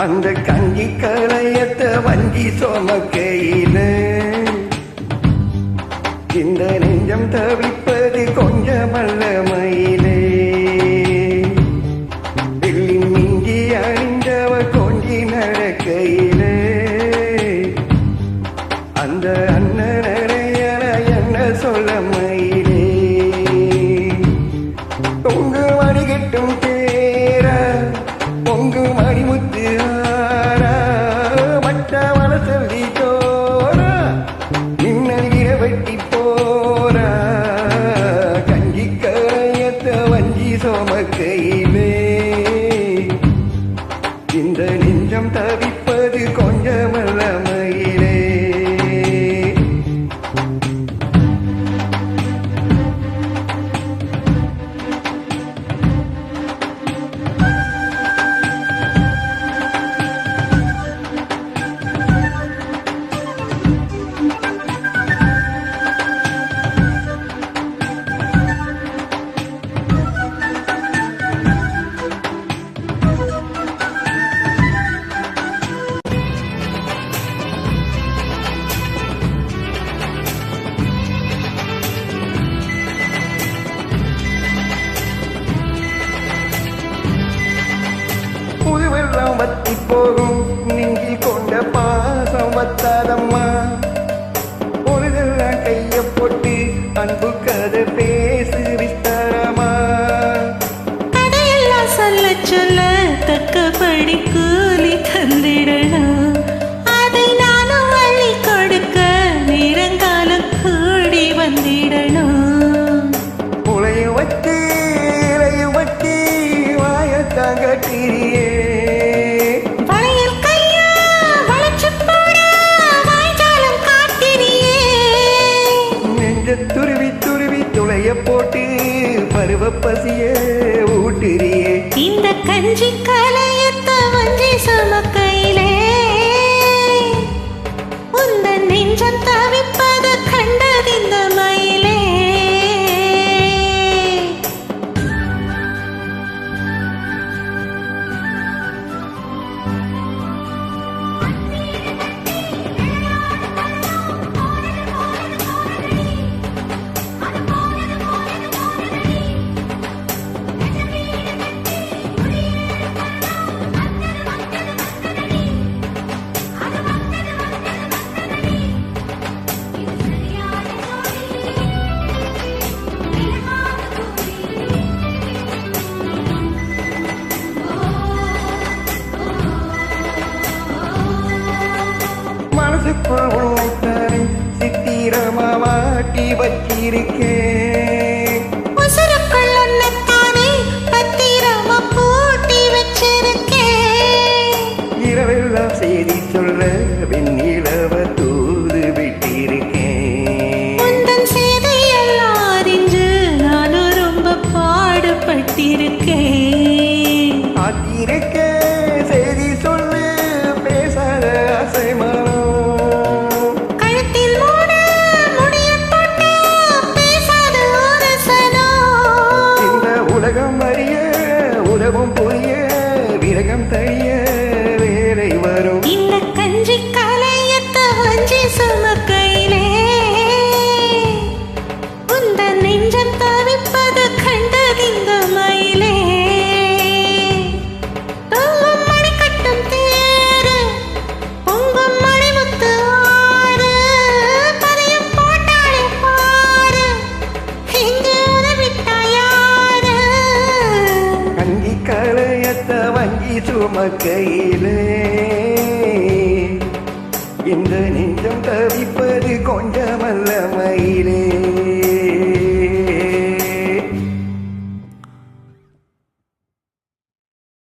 அந்த கஞ்சி களையத்த வஞ்சி சோமக்கையில இந்த நெஞ்சம் தவிப்பது கொஞ்சமல்ல மயிலே. வெள்ளி மிஞ்சி அணிந்தவ கொஞ்சி நடக்கையிலே அந்த அண்ணனையன என்ன சொல்ல மயிலே. தொங்கு மணிகட்டும் தேரா பொங்கு மணிமுத்து ஆரா மட்ட மனசல்லி தோரா மின்னல் இரவட்டி போரா கஞ்சி கரையத்த வஞ்சி சோமக்கையிலே இந்த நெஞ்சம் தவிப்பது கொஞ்சமல்ல மயிலே. புதுவெல்லாம் வத்தி போகும் நெஞ்சில் கொண்ட பாசம் வத்தாதம்மா. பொழுதெல்லாம் கைய போட்டு அன்பு கதை பேசு விஸ்தாரமா. கதையெல்லாம் சொல்ல சொல்ல தக்கபடி கூலி தந்திடணும். அதை நானும் அள்ளி கொடுக்க நேரங்காலம் கூடி வந்திடணும். உலையும் வட்டி இலையும் வட்டி வாயத்தான் கட்டிரியே. துருவி துருவி துளைய போட்டு பருவ பசிய ஊட்டுறியே. இந்த கஞ்சி கலையத்த வஞ்சி சமக்கையிலே உந்த நெஞ்சம் தவிப்பது கண்டதிந்த மயிலே. மனசுக்குள் உன்னைத்தானே சித்திரமா மாட்டி வச்சிருக்கேன். உசுருக்குள் உன்னைத்தானே பத்திரமா பூட்டி வச்சிருக்கேன். இரவெல்லாம் செய்தி சொல்ல வெண்ணிலவ தூது விட்டிருக்கேன். உந்தன் செய்தியெல்லாம் அறிஞ்சு நானும் ரொம்ப பாடுபட்டிருக்கேன். ஆத்திருக்க செய்தி சொல்லு பேசாத ஆசை மனம். உலகம் அறிய உலகம் புரிய விரகம் தழிய வேலை வரும். இந்த கஞ்சி கலையத்த வஞ்சி சுமக்கையிலே உந்த நெஞ்சம் தவிப்பது கண்டதிந்த மயிலே. தூங்கும் மணி கட்டும் தேரு பொங்கும் மணிமுத்து ஆறு பதையம் போட்டாலே பாரு இங்கு உதவிட்டாயாரு. கஞ்சி களையத்த வஞ்சி சுமக்கையிலே